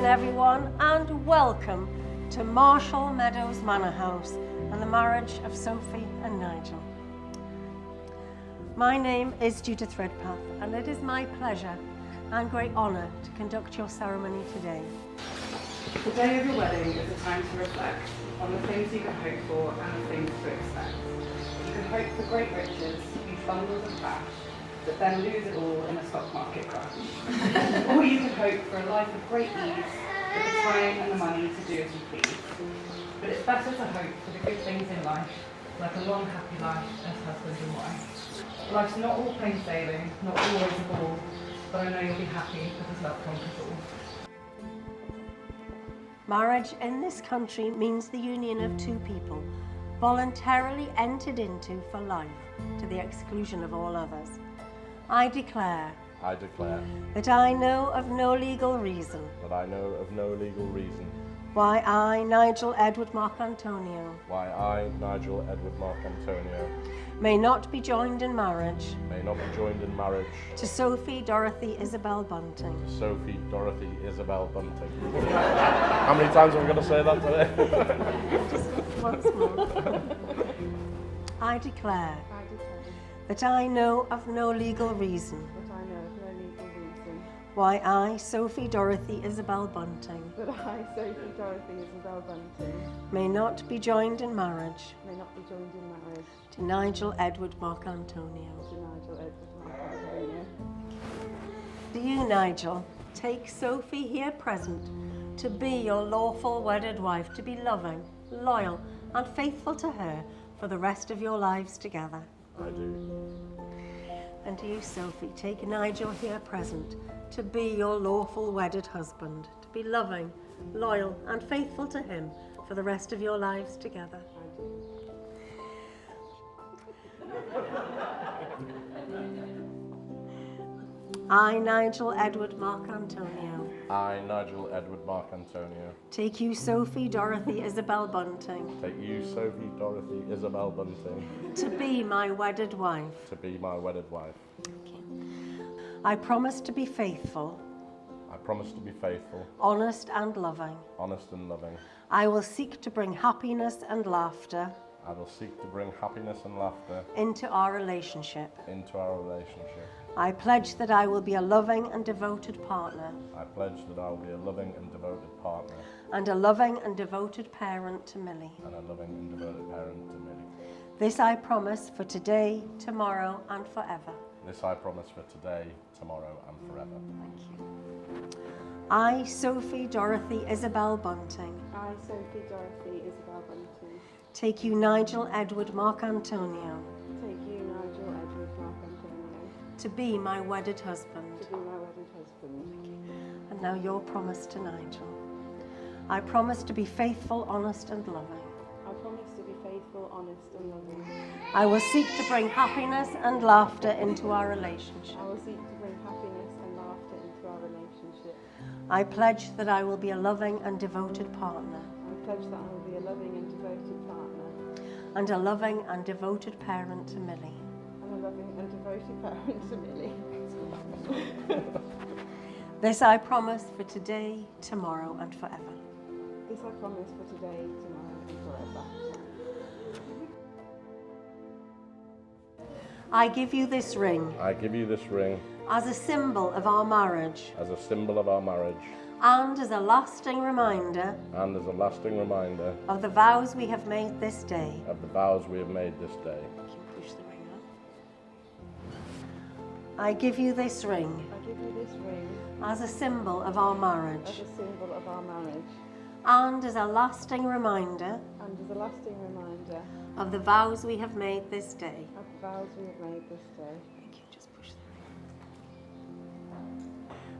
everyone, and welcome to Marshall Meadows Manor House and the marriage of Sophie and Nigel. My name is Judith Redpath, and it is my pleasure and great honour to conduct your ceremony today. The day of your wedding is a time to reflect on the things you can hope for and the things to expect. You can hope for great riches, huge bundles of cash, but then lose it all in a stock market crash. Or you can hope for a life of great ease, with the time and the money to do as you please. But it's better to hope for the good things in life, like a long happy life as husband and wife. Life's not all plain sailing, not always a ball, but I know you'll be happy because love conquers all. Marriage in this country means the union of two people, voluntarily entered into for life, to the exclusion of all others. I declare that I know of no legal reason why I, Nigel Edward Marcantonio, may not be joined in marriage to Sophie Dorothy Isabel Bunting. How many times are we going to say that today? Just once more. I declare that I know of no legal reason why I, Sophie Dorothy Isabel Bunting, may not be joined in marriage to Nigel Edward Marcantonio. Do you, Nigel, take Sophie here present to be your lawful wedded wife, to be loving, loyal, and faithful to her for the rest of your lives together? I do. And do you, Sophie, take Nigel here present to be your lawful wedded husband, to be loving, loyal, and faithful to him for the rest of your lives together? I do. I, Nigel Edward Mark Antonio, I, Nigel Edward Mark Antonio, take you, Sophie Dorothy Isabel Bunting, take you, Sophie Dorothy Isabel Bunting, to be my wedded wife. to be my wedded wife. I promise to be faithful, I promise to be faithful, honest and loving. honest and loving. I will seek to bring happiness and laughter I will seek to bring happiness and laughter into our relationship. into our relationship. I pledge that I will be a loving and devoted partner I pledge that I will be a loving and devoted partner and a loving and devoted parent to Millie. and a loving and devoted parent to Millie. This I promise for today, tomorrow and forever. This I promise for today, tomorrow and forever. Thank you. I, Sophie Dorothy Isabel Bunting, I, Sophie Dorothy Isabel Bunting, take you, Nigel Edward Mark Antonio, take you, Nigel Edward Mark Antonio, to be my wedded husband. to be my wedded husband. And now your promise to Nigel. I promise to be faithful, honest and loving. I promise to be faithful, honest and loving. I will seek to bring happiness and laughter into our relationship. I will seek to bring happiness and laughter into our relationship. I pledge that I will be a loving and devoted partner I pledge that I will be a loving and devoted partner and a loving and devoted parent to Millie. and a loving and devoted parent to Millie. This I promise for today, tomorrow and forever. This I promise for today, tomorrow and forever. I give you this ring I give you this ring as a symbol of our marriage as a symbol of our marriage and as a lasting reminder and as a lasting reminder of the vows we have made this day. of the vows we have made this day. Can you push the ring up? I give you this ring I give you this ring as a symbol of our as marriage a symbol of our marriage and as a lasting reminder and as a lasting reminder of the vows we have made this day. of the vows we have made this day. Thank you. Just push the ring.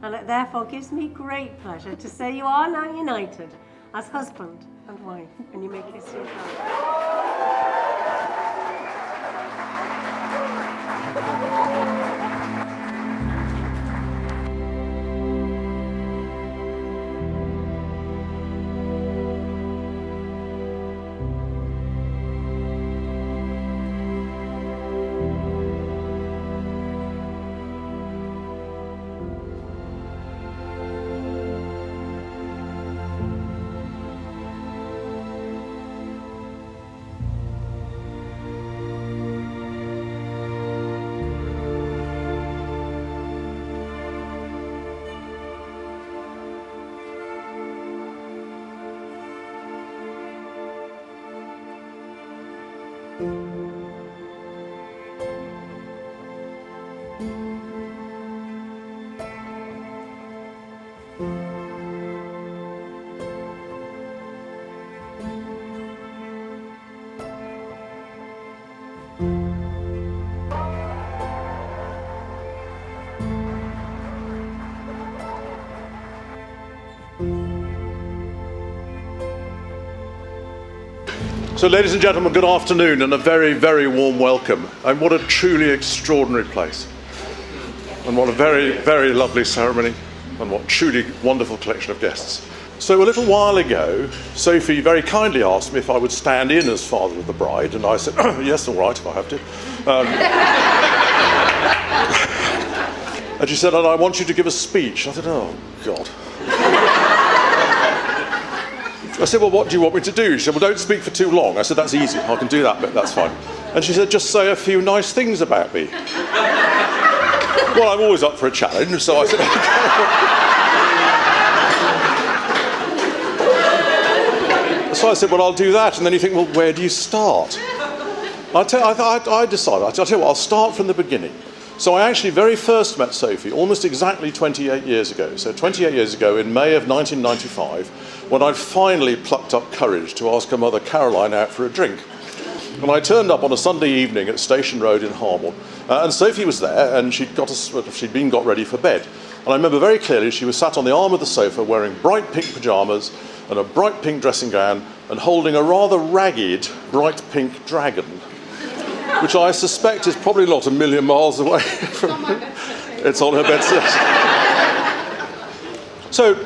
And it therefore gives me great pleasure to say you are now united as husband and wife. And you may kiss your hand. So, ladies and gentlemen, good afternoon and a very, very warm welcome. And what a truly extraordinary place. And what a very, very lovely ceremony. And what truly wonderful collection of guests. So a little while ago, Sophie very kindly asked me if I would stand in as father of the bride. And I said, yes, all right, if I have to. And she said, and I want you to give a speech. I said, oh, God. I said, well, what do you want me to do? She said, well, don't speak for too long. I said, that's easy. I can do that bit. That's fine. And she said, just say a few nice things about me. Well, I'm always up for a challenge, so I said, okay. So I said, well, I'll do that. And then you think, well, where do you start? I decided, I'll tell you what, I'll start from the beginning. So I actually very first met Sophie almost exactly 28 years ago. So 28 years ago, in May of 1995, when I'd finally plucked up courage to ask her mother Caroline out for a drink. And I turned up on a Sunday evening at Station Road in Harmore, and Sophie was there, and she'd got ready for bed. And I remember very clearly she was sat on the arm of the sofa wearing bright pink pyjamas and a bright pink dressing gown and holding a rather ragged bright pink dragon, which I suspect is probably not a million miles away from it's on her bedside. So,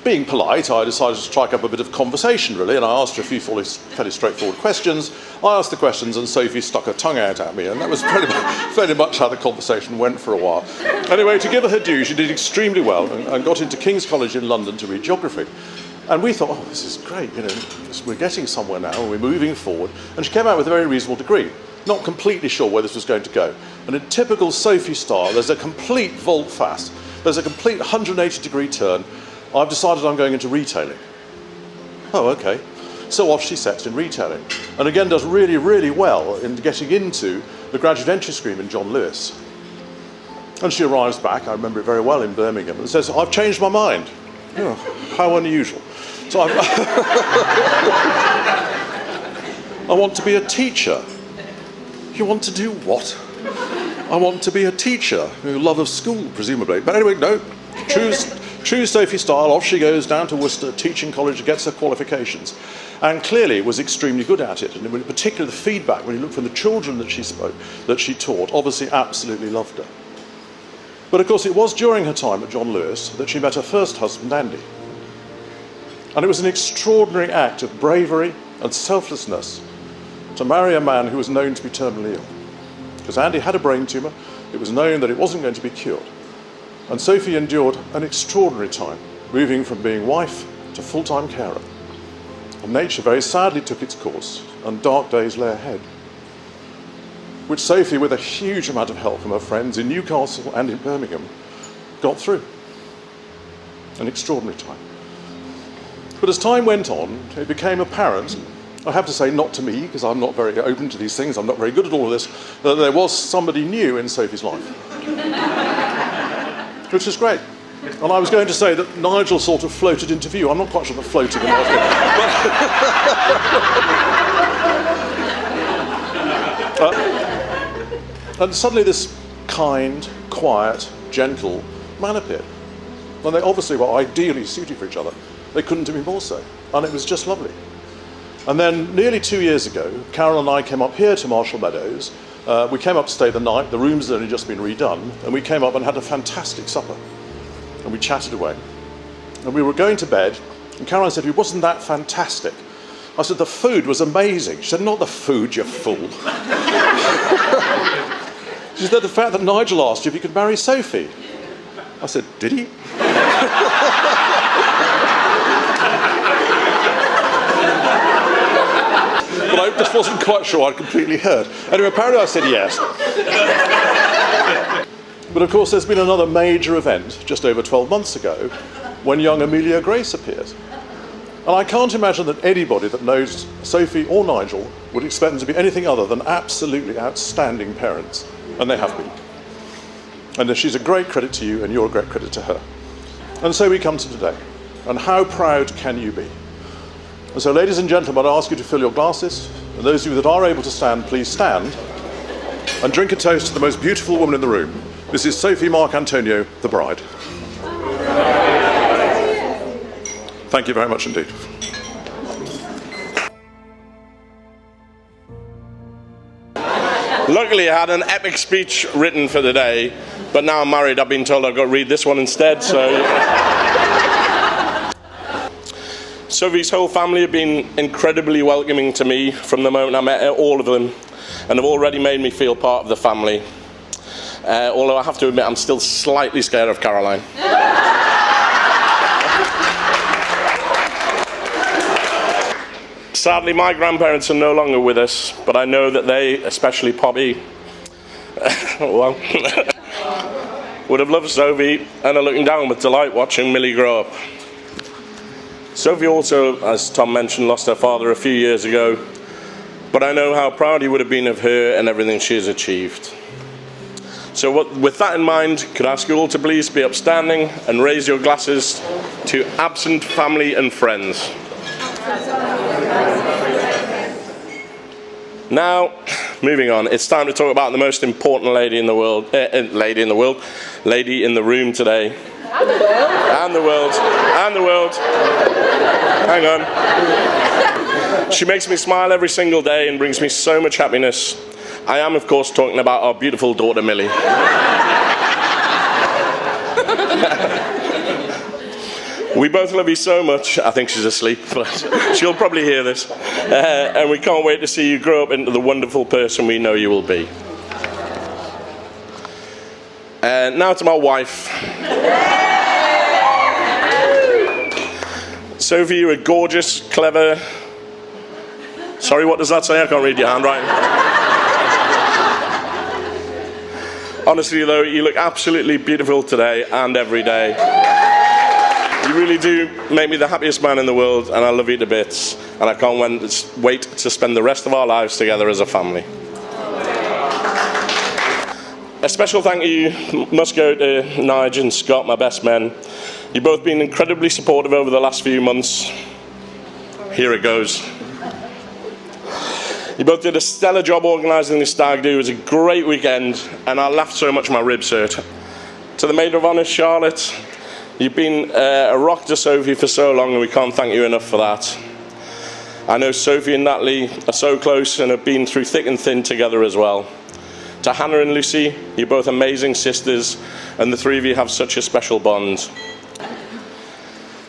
being polite, I decided to strike up a bit of conversation, really, and I asked her a few fairly straightforward questions. I asked the questions, and Sophie stuck her tongue out at me, and that was fairly much how the conversation went for a while. Anyway, to give her due, she did extremely well and got into King's College in London to read geography. And we thought, oh, this is great, we're getting somewhere now, and we're moving forward. And she came out with a very reasonable degree. Not completely sure where this was going to go. And in typical Sophie style, there's a complete volte-face. There's a complete 180-degree turn. I've decided I'm going into retailing. Oh, okay. So off she sets in retailing. And again does really, really well in getting into the graduate entry scheme in John Lewis. And she arrives back, I remember it very well, in Birmingham, and says, I've changed my mind. Oh, how unusual. So I want to be a teacher. You want to do what? I want to be a teacher. Love of school, presumably. But anyway, no. True Sophie style, off she goes down to Worcester Teaching College, gets her qualifications. And clearly was extremely good at it. And in particular, the feedback, when you look from the children that she taught, obviously absolutely loved her. But of course, it was during her time at John Lewis that she met her first husband, Andy. And it was an extraordinary act of bravery and selflessness to marry a man who was known to be terminally ill. Because Andy had a brain tumour, it was known that it wasn't going to be cured. And Sophie endured an extraordinary time, moving from being wife to full-time carer. And nature very sadly took its course, and dark days lay ahead, which Sophie, with a huge amount of help from her friends in Newcastle and in Birmingham, got through. An extraordinary time. But as time went on, it became apparent, I have to say not to me, because I'm not very open to these things, I'm not very good at all of this, that there was somebody new in Sophie's life. Which was great. And I was going to say that Nigel sort of floated into view. I'm not quite sure that floating in and suddenly this kind, quiet, gentle man appeared. And they obviously were ideally suited for each other. They couldn't be more so. And it was just lovely. And then nearly 2 years ago, Carol and I came up here to Marshall Meadows. We came up to stay the night. The rooms had only just been redone. And we came up and had a fantastic supper. And we chatted away. And we were going to bed. And Caroline said, wasn't that fantastic? I said, the food was amazing. She said, not the food, you fool. She said, the fact that Nigel asked you if you could marry Sophie. I said, did he? But I just wasn't quite sure I'd completely heard. Anyway, apparently I said yes. But of course there's been another major event just over 12 months ago when young Amelia Grace appears. And I can't imagine that anybody that knows Sophie or Nigel would expect them to be anything other than absolutely outstanding parents. And they have been. And she's a great credit to you and you're a great credit to her. And so we come to today. And how proud can you be? And so, ladies and gentlemen, I ask you to fill your glasses. And those of you that are able to stand, please stand. And drink a toast to the most beautiful woman in the room. This is Sophie Mark Antonio, the bride. Thank you very much indeed. Luckily, I had an epic speech written for the day, but now I'm married, I've been told I've got to read this one instead, so... Sophie's whole family have been incredibly welcoming to me from the moment I met all of them, and have already made me feel part of the family. Although I have to admit, I'm still slightly scared of Caroline. Sadly, my grandparents are no longer with us, but I know that they, especially Poppy, well, would have loved Sophie and are looking down with delight watching Millie grow up. Sophie also, as Tom mentioned, lost her father a few years ago, but I know how proud he would have been of her and everything she has achieved. So with that in mind, could I ask you all to please be upstanding and raise your glasses to absent family and friends. Now, moving on. It's time to talk about the most important lady in the world, lady in the room today. And the world. And the world. And the world. Hang on. She makes me smile every single day and brings me so much happiness. I am, of course, talking about our beautiful daughter, Millie. We both love you so much. I think she's asleep, but she'll probably hear this. And we can't wait to see you grow up into the wonderful person we know you will be. Now to my wife. Sophie, you're a gorgeous, clever... Sorry, what does that say? I can't read your handwriting. Honestly, though, you look absolutely beautiful today and every day. You really do make me the happiest man in the world, and I love you to bits. And I can't wait to spend the rest of our lives together as a family. A special thank you must go to Nigel and Scott, my best men. You've both been incredibly supportive over the last few months. Here it goes. You both did a stellar job organising this stag do. It was a great weekend, and I laughed so much my ribs hurt. To the Maid of Honour, Charlotte, you've been a rock to Sophie for so long, and we can't thank you enough for that. I know Sophie and Natalie are so close and have been through thick and thin together as well. To Hannah and Lucy, you're both amazing sisters, and the three of you have such a special bond.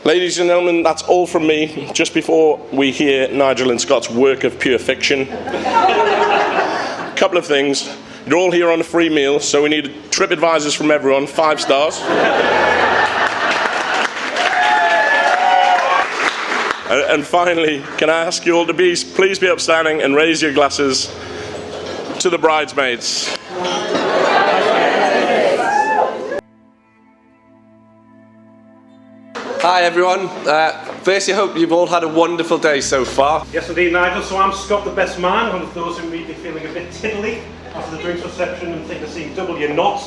Ladies and gentlemen, that's all from me. Just before we hear Nigel and Scott's work of pure fiction, a couple of things. You're all here on a free meal, so we need TripAdvisors from everyone, 5 stars. And finally, can I ask you all to please be upstanding and raise your glasses to the bridesmaids. Hi everyone. Firstly, I hope you've all had a wonderful day so far. Yes indeed, Nigel. So I'm Scott, the best man, one of those who may be feeling a bit tiddly after the drinks reception and think they're seeing double. You're not.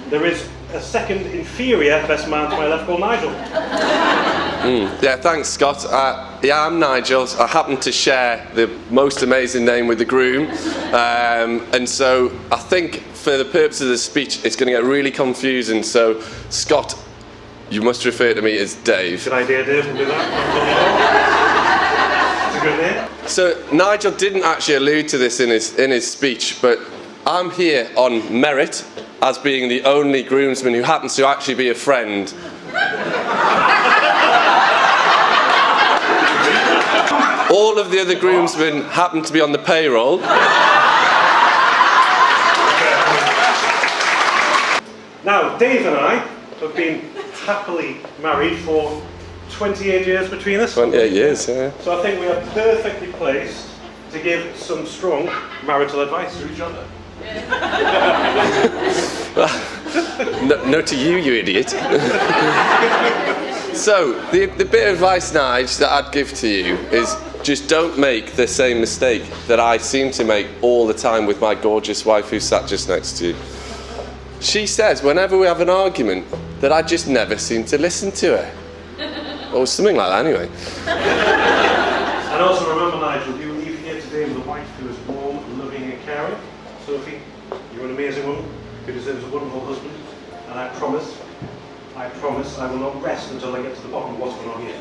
There is a second inferior best man to my left called Nigel. Yeah, thanks Scott. Yeah, I'm Nigel. I happen to share the most amazing name with the groom. And so I think for the purpose of the speech, it's going to get really confusing. So Scott, you must refer to me as Dave. Good idea, Dave. We'll do that. It's a good name. So Nigel didn't actually allude to this in his speech, but I'm here on merit as being the only groomsman who happens to actually be a friend. All of the other groomsmen happen to be on the payroll. Now, Dave and I have been happily married for 28 years between us. 28 years, yeah. So I think we are perfectly placed to give some strong marital advice to each other. No to you, you idiot. So, the bit of advice, Nige, that I'd give to you is just don't make the same mistake that I seem to make all the time with my gorgeous wife who sat just next to you. She says whenever we have an argument that I just never seem to listen to her. Or something like that anyway. And also remember, Nigel, you leave here today with a wife who is warm, loving and caring. Sophie, you're an amazing woman who deserves a wonderful husband. And I promise I will not rest until I get to the bottom of what's going on here.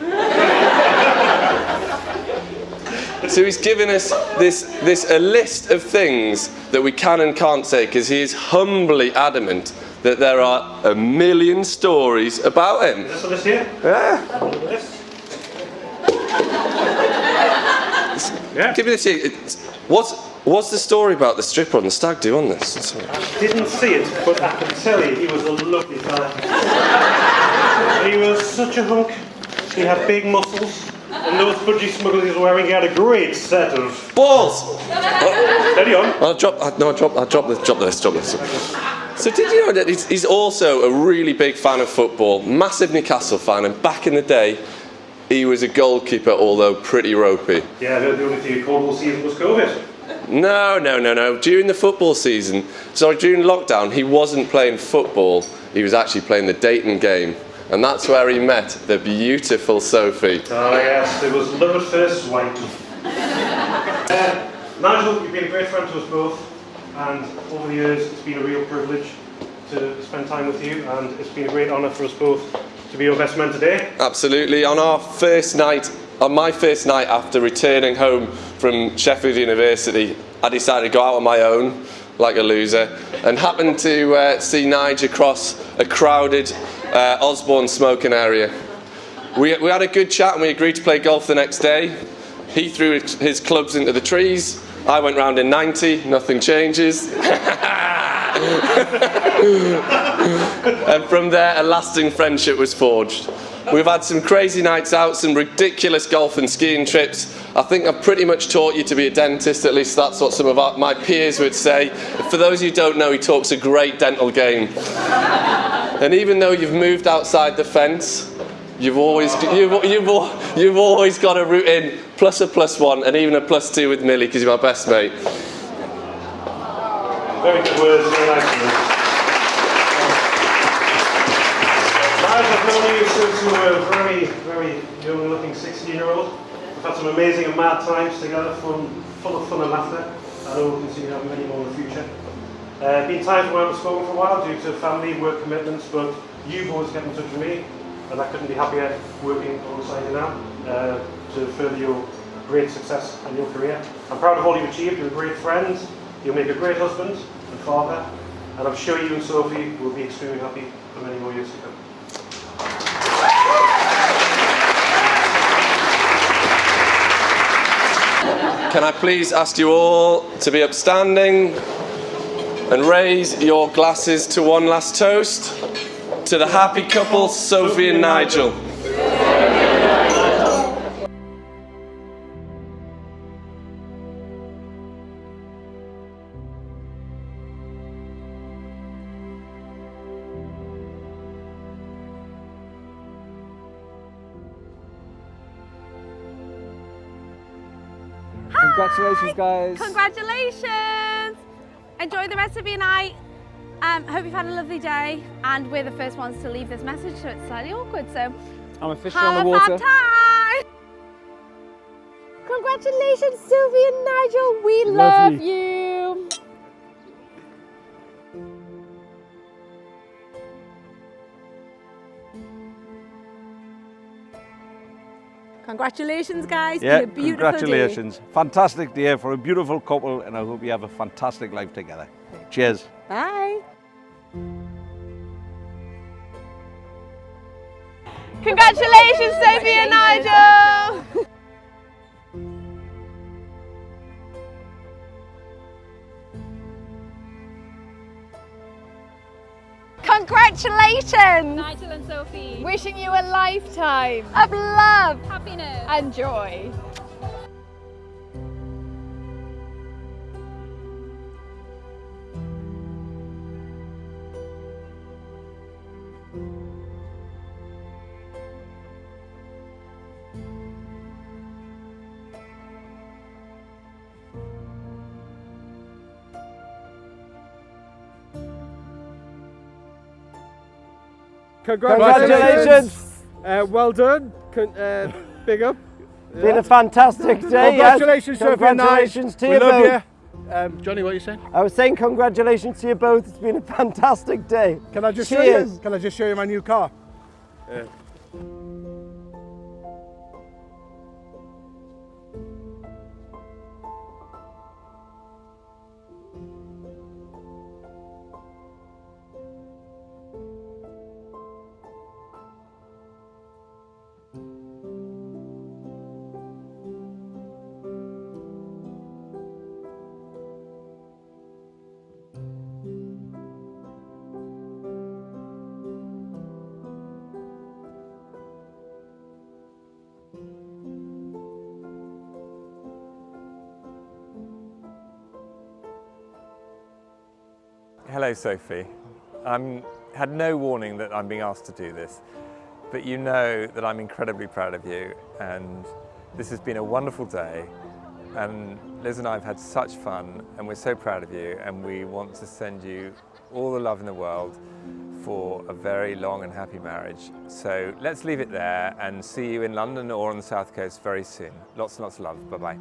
So he's given us a list of things that we can and can't say, because he is humbly adamant that there are 1 million stories about him. Is this a list here? Yeah. Yeah. Give me this here. What's the story about the stripper on the stag do on this? I didn't see it, but I can tell you he was a lovely fella. He was such a hunk. He had big muscles. And those budgie smugglers he was wearing, he had a great set of... Balls! Steady on. I'll drop this. So did you know that he's also a really big fan of football, massive Newcastle fan, and back in the day, he was a goalkeeper, although pretty ropey. Yeah, I heard the only thing he called all season was COVID. No. During the football season, during lockdown, he wasn't playing football, he was actually playing the dating game. And that's where he met the beautiful Sophie. Oh yes, it was love at first sight. Nigel, you've been a great friend to us both. and over the years it's been a real privilege to spend time with you, and it's been a great honour for us both to be your best man today. Absolutely. On my first night after returning home from Sheffield University, I decided to go out on my own like a loser, and happened to see Nigel across a crowded Osborne smoking area. We had a good chat and we agreed to play golf the next day. He threw his clubs into the trees. I went round in 90, nothing changes. And from there, a lasting friendship was forged. We've had some crazy nights out, some ridiculous golf and skiing trips. I think I've pretty much taught you to be a dentist, at least that's what some of my peers would say. For those who don't know, he talks a great dental game. And even though you've moved outside the fence, you've always got a route in, plus a +1 and even a +2 with Millie, because you're my best mate. Very good words, very nice words. I've known you since you were a very, very young looking 16-year-old. We've had some amazing and mad times together, full of fun and laughter. I know we'll continue to have many more in the future. Been times where I haven't spoken for a while due to family, work commitments, but you've always kept in touch with me, and I couldn't be happier working alongside you now to further your great success and your career. I'm proud of all you've achieved. You're a great friend, you'll make a great husband and father, and I'm sure you and Sophie will be extremely happy for many more years to come. Can I please ask you all to be upstanding and raise your glasses to one last toast to the happy couple, Sophie and Nigel. Congratulations, guys. Congratulations. Enjoy the rest of your night. Hope you've had a lovely day, and we're the first ones to leave this message, so it's slightly awkward, so I'm officially on the water. Have a fun time. Congratulations, Sophie and Nigel. We love you. Congratulations, guys. Yeah, It's been a beautiful congratulations. Day. Fantastic day for a beautiful couple, and I hope you have a fantastic life together. Cheers. Bye. Congratulations, Sophie and Nigel. Congratulations! Nigel and Sophie. Wishing you a lifetime Of love, happiness. and joy. Congratulations. Well done. Big up. It's been a fantastic day. Congratulations, yes. Congratulations to you both. We love you. Johnny, what are you saying? I was saying congratulations to you both. It's been a fantastic day. Can I just Cheers. show you? Can I just show you my new car? Hello, Sophie. I had no warning that I'm being asked to do this, but you know that I'm incredibly proud of you, and this has been a wonderful day, and Liz and I have had such fun, and we're so proud of you, and we want to send you all the love in the world for a very long and happy marriage. So let's leave it there and see you in London or on the South Coast very soon. Lots and lots of love. Bye-bye.